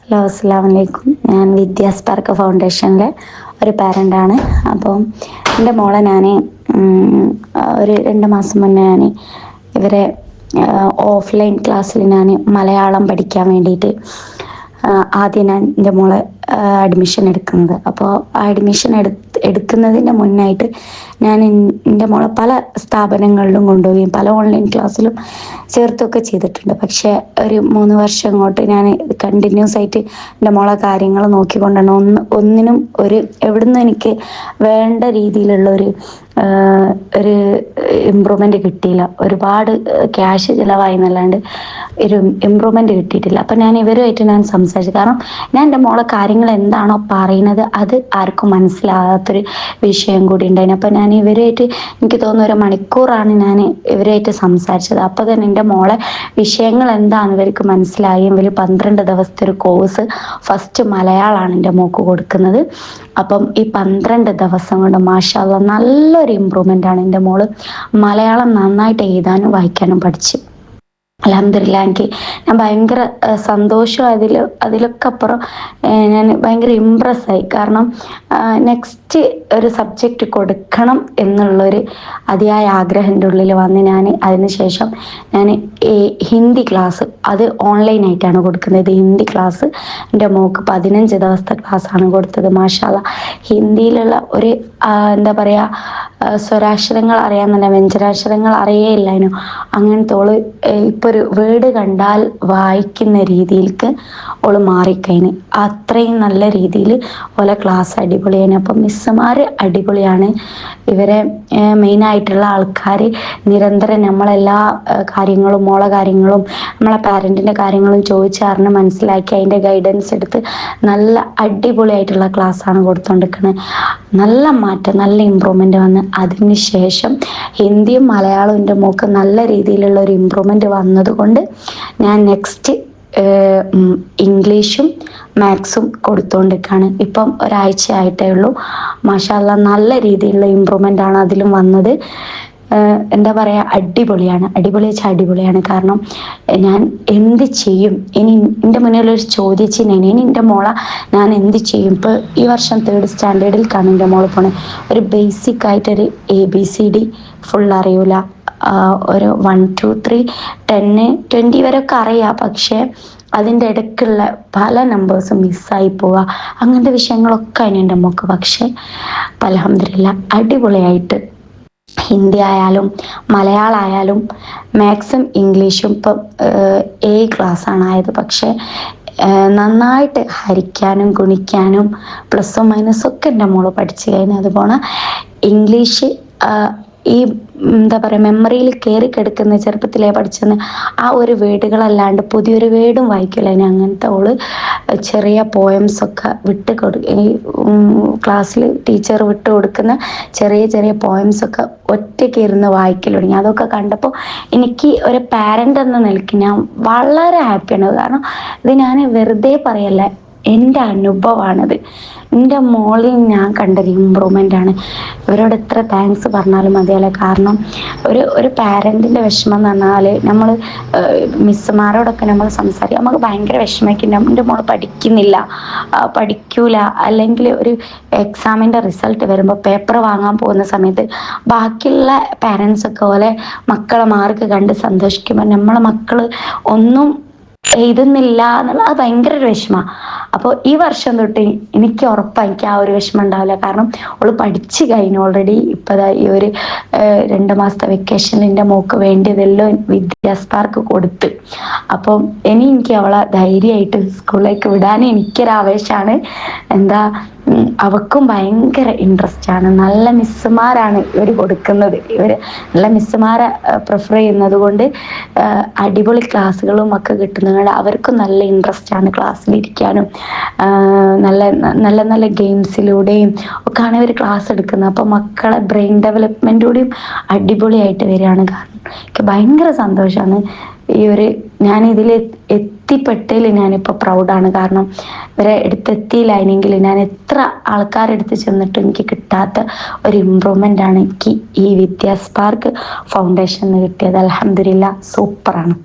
Hello, അസ്സാം വലൈക്കും. ഞാൻ വിദ്യാസ്പാർക്ക് ഫൗണ്ടേഷനിലെ ഒരു പാരൻ്റാണ്. അപ്പോൾ എൻ്റെ മോളെ ഞാൻ ഒരു 2 മാസം മുന്നേ ഞാൻ ഇവരെ ഓഫ്ലൈൻ ക്ലാസ്സിൽ ഞാൻ മലയാളം പഠിക്കാൻ വേണ്ടിയിട്ട് ആദ്യം ഞാൻ എൻ്റെ മോളെ അഡ്മിഷൻ എടുക്കുന്നത്. അപ്പോൾ ആ അഡ്മിഷൻ എടുക്കുന്നതിൻ്റെ മുന്നായിട്ട് ഞാൻ എൻ്റെ മോളെ പല സ്ഥാപനങ്ങളിലും കൊണ്ടുപോവുകയും പല ഓൺലൈൻ ക്ലാസ്സിലും ചേർത്തുകയൊക്കെ ചെയ്തിട്ടുണ്ട്. പക്ഷേ ഒരു 3 വർഷം അങ്ങോട്ട് ഞാൻ കണ്ടിന്യൂസ് ആയിട്ട് എൻ്റെ മോളെ കാര്യങ്ങൾ നോക്കിക്കൊണ്ടാണ് ഒന്നിനും എവിടുന്ന് എനിക്ക് വേണ്ട രീതിയിലുള്ള ഒരു ഇമ്പ്രൂവ്മെൻ്റ് കിട്ടിയില്ല. ഒരുപാട് ക്യാഷ് ചിലവായി എന്നല്ലാണ്ട് ഒരു ഇമ്പ്രൂവ്മെൻ്റ് കിട്ടിയിട്ടില്ല. അപ്പം ഞാൻ ഇവരുമായിട്ട് സംസാരിച്ചു. കാരണം ഞാൻ എൻ്റെ മോളെ കാര്യങ്ങൾ എന്താണോ പറയുന്നത് അത് ആർക്കും മനസ്സിലാകാത്തൊരു വിഷയം കൂടി ഉണ്ടായിരുന്നു. അപ്പം ഞാൻ ഇവരുമായിട്ട് എനിക്ക് തോന്നുന്നു 1 മണിക്കൂറാണ് ഞാൻ ഇവരുമായിട്ട് സംസാരിച്ചത്. അപ്പോൾ തന്നെ എൻ്റെ മോളെ വിഷയങ്ങൾ എന്താണെന്ന് ഇവർക്ക് മനസ്സിലായി. ഇവർ 12 ദിവസത്തെ ഒരു കോഴ്സ് ഫസ്റ്റ് മലയാളമാണ് എൻ്റെ മോൾക്ക് കൊടുക്കുന്നത്. അപ്പം ഈ 12 ദിവസം കൊണ്ട് മാഷാ അല്ലാഹ് നല്ലൊരു ഇമ്പ്രൂവ്മെൻ്റ് ആണ്. എൻ്റെ മോള് മലയാളം നന്നായിട്ട് എഴുതാനും വായിക്കാനും പഠിച്ചു. അൽഹംദുലില്ലാ, ഞാൻ ഭയങ്കര സന്തോഷം. അതിലൊക്കെ അപ്പുറം ഞാൻ ഭയങ്കര ഇമ്പ്രസ്സായി. കാരണം നെക്സ്റ്റ് ഒരു സബ്ജക്റ്റ് കൊടുക്കണം എന്നുള്ളൊരു അതിയായ ആഗ്രഹം എൻ്റെ ഉള്ളിൽ വന്ന് അതിനുശേഷം ഞാൻ ഹിന്ദി ക്ലാസ് അത് ഓൺലൈനായിട്ടാണ് കൊടുക്കുന്നത്. ഹിന്ദി ക്ലാസ് എൻ്റെ മോൾക്ക് 15 ദിവസത്തെ ക്ലാസ്സാണ് കൊടുത്തത്. മാഷാ അല്ലാഹ്, ഹിന്ദിയിലുള്ള ഒരു എന്താ പറയുക, സ്വരാക്ഷരങ്ങൾ അറിയാമെന്നല്ല, വ്യഞ്ജനാക്ഷരങ്ങൾ അറിയേയില്ലായിരുന്നു. അങ്ങനത്തെ ഓള് ഇപ്പോൾ ഒരു വേർഡ് കണ്ടാൽ വായിക്കുന്ന രീതിയിലേക്ക് ഓള് മാറിക്കഴിഞ്ഞ്. അത്രയും നല്ല രീതിയിൽ ഓലെ ക്ലാസ് അടിപൊളിയാണ്. അപ്പം മിസ്സുമാർ അടിപൊളിയാണ്. ഇവരെ മെയിനായിട്ടുള്ള ആൾക്കാർ നിരന്തരം നമ്മളെല്ലാ കാര്യങ്ങളും മോളെ കാര്യങ്ങളും നമ്മളെ പാരൻറ്റിൻ്റെ കാര്യങ്ങളും ചോദിച്ചറിഞ്ഞ് മനസ്സിലാക്കി അതിൻ്റെ ഗൈഡൻസ് എടുത്ത് നല്ല അടിപൊളിയായിട്ടുള്ള ക്ലാസ്സാണ് കൊടുത്തുകൊണ്ടിരിക്കുന്നത്. നല്ല മാറ്റം, നല്ല ഇമ്പ്രൂവ്മെൻ്റ് വന്ന് അതിന് ശേഷം ഹിന്ദിയും മലയാളവും എൻ്റെ മോൾക്ക് നല്ല രീതിയിലുള്ള ഒരു ഇമ്പ്രൂവ്മെൻ്റ് വന്നതുകൊണ്ട് ഞാൻ നെക്സ്റ്റ് ഇംഗ്ലീഷും മാത്സും കൊടുത്തുകൊണ്ടിരിക്കുകയാണ്. ഇപ്പം ഒരാഴ്ച ആയിട്ടേ ഉള്ളൂ. മാഷാ അല്ലാഹ്, നല്ല രീതിയിലുള്ള ഇമ്പ്രൂവ്മെൻ്റ് ആണ് അതിലും വന്നത്. എന്താ പറയുക, അടിപൊളിയാണ്. അടിപൊളി വെച്ചാൽ അടിപൊളിയാണ്. കാരണം ഞാൻ എന്ത് ചെയ്യും ഇനി, എൻ്റെ മുന്നിലൊരു ചോദിച്ചിനി എൻ്റെ മോളെ ഞാൻ എന്ത് ചെയ്യും. ഇപ്പോൾ ഈ വർഷം 3rd സ്റ്റാൻഡേർഡിലേക്കാണ് എൻ്റെ മോള് പോണത്. ഒരു ബേസിക് ആയിട്ടൊരു ABCD ഫുൾ അറിയൂല. ഒരു 1 2 3 10 20 വരെയൊക്കെ അറിയാം. പക്ഷേ അതിൻ്റെ ഇടയ്ക്കുള്ള പല നമ്പേഴ്സും മിസ്സായി പോവുക, അങ്ങനത്തെ വിഷയങ്ങളൊക്കെ അതിന് എൻ്റെ മോൾക്ക്. പക്ഷേ അൽഹംദുലില്ലാ അടിപൊളിയായിട്ട് ഹിന്ദി ആയാലും മലയാളമായാലും മാത്സും ഇംഗ്ലീഷും ഇപ്പം A ക്ലാസ്സാണ് ആയത്. പക്ഷേ നന്നായിട്ട് ഹരിക്കാനും ഗുണിക്കാനും പ്ലസും മൈനസും ഒക്കെ എൻ്റെ മോള് പഠിച്ചു കഴിഞ്ഞു. അതുപോലെ ഇംഗ്ലീഷ് ഈ എന്താ പറയുക, മെമ്മറിയിൽ കയറി കിടക്കുന്ന ചെറുപ്പത്തിലേ പഠിച്ചെന്ന് ആ ഒരു വേർഡുകളല്ലാണ്ട് പുതിയൊരു വേർഡും വായിക്കില്ല. ഇനി അങ്ങനത്തെ ഓള് ചെറിയ പോയംസൊക്കെ ഈ ക്ലാസ്സിൽ ടീച്ചർ വിട്ട് കൊടുക്കുന്ന ചെറിയ ചെറിയ പോയംസൊക്കെ ഒറ്റയ്ക്ക് ഇരുന്ന് വായിക്കൽ തുടങ്ങി. അതൊക്കെ കണ്ടപ്പോൾ എനിക്ക് ഒരു പാരൻ്റ് എന്ന നിലയ്ക്ക് ഞാൻ വളരെ ഹാപ്പിയാണ്. കാരണം ഇത് ഞാൻ വെറുതെ പറയല്ല, എൻ്റെ അനുഭവമാണത്. എൻ്റെ മോളിൽ ഞാൻ കണ്ടൊരു ഇമ്പ്രൂവ്മെൻ്റ് ആണ്. ഇവരോട് എത്ര താങ്ക്സ് പറഞ്ഞാലും മതിയല്ല. കാരണം ഒരു പാരൻറ്റിൻ്റെ വിഷമം എന്ന് പറഞ്ഞാൽ നമ്മൾ മിസ്സുമാരോടൊക്കെ നമ്മൾ സംസാരിക്കും, നമുക്ക് ഭയങ്കര വിഷമിക്കും. എൻ്റെ മോൾ പഠിക്കൂല, അല്ലെങ്കിൽ ഒരു എക്സാമിൻ്റെ റിസൾട്ട് വരുമ്പോൾ പേപ്പർ വാങ്ങാൻ പോകുന്ന സമയത്ത് ബാക്കിയുള്ള പാരൻസൊക്കെ പോലെ മക്കളെ മാർക്ക് കണ്ട് സന്തോഷിക്കുമ്പോൾ നമ്മളെ മക്കൾ ഒന്നും എഴുതുന്നില്ല എന്നുള്ള അത് ഭയങ്കര ഒരു വിഷമമാണ്. അപ്പോൾ ഈ വർഷം തൊട്ട് എനിക്ക് ഉറപ്പാണ് എനിക്ക് ആ ഒരു വിഷമം ഉണ്ടാവില്ല. കാരണം അവള് പഠിച്ചു കഴിഞ്ഞു ഓൾറെഡി. ഇപ്പോൾ ഈ ഒരു 2 മാസത്തെ വെക്കേഷനിൽ എൻ്റെ മോൾക്ക് വേണ്ടിയതെല്ലാം വിദ്യാസ്പാർക്ക് കൊടുത്ത്. അപ്പം ഇനി എനിക്ക് അവളെ ധൈര്യമായിട്ട് സ്കൂളിലേക്ക് വിടാൻ എനിക്കൊരാവേശമാണ്. എന്താ, അവൾക്കും ഭയങ്കര ഇൻട്രസ്റ്റ് ആണ്. നല്ല മിസ്സുമാരാണ് ഇവർ കൊടുക്കുന്നത്. നല്ല മിസ്സുമാരെ പ്രിഫർ ചെയ്യുന്നത് കൊണ്ട് അടിപൊളി ക്ലാസ്സുകളും ഒക്കെ കിട്ടുന്നതുകൊണ്ട് അവർക്കും നല്ല ഇൻട്രസ്റ്റ് ആണ് ക്ലാസ്സിലിരിക്കാനും. നല്ല നല്ല നല്ല ഗെയിംസിലൂടെയും ഒക്കെയാണ് ഇവർ ക്ലാസ് എടുക്കുന്നത്. അപ്പോൾ മക്കളെ ബ്രെയിൻ ഡെവലപ്മെൻറ്റൂടെയും അടിപൊളിയായിട്ട് വരികയാണ്. കാരണം എനിക്ക് ഭയങ്കര സന്തോഷമാണ്. ഞാനിതിൽ എത്തിപ്പെട്ടതിൽ ഞാനിപ്പോൾ പ്രൗഡാണ്. കാരണം ഇവരെ അടുത്തെത്തിയില്ലായിരുന്നെങ്കിൽ ഞാൻ എത്ര ആൾക്കാരെടുത്ത് ചെന്നിട്ടും എനിക്ക് കിട്ടാത്ത ഒരു ഇമ്പ്രൂവ്മെൻ്റ് ആണ് എനിക്ക് ഈ വിദ്യാസ്പാർക്ക് ഫൗണ്ടേഷനിൽ കിട്ടിയത്. അൽഹംദുലില്ലാ, സൂപ്പറാണ്.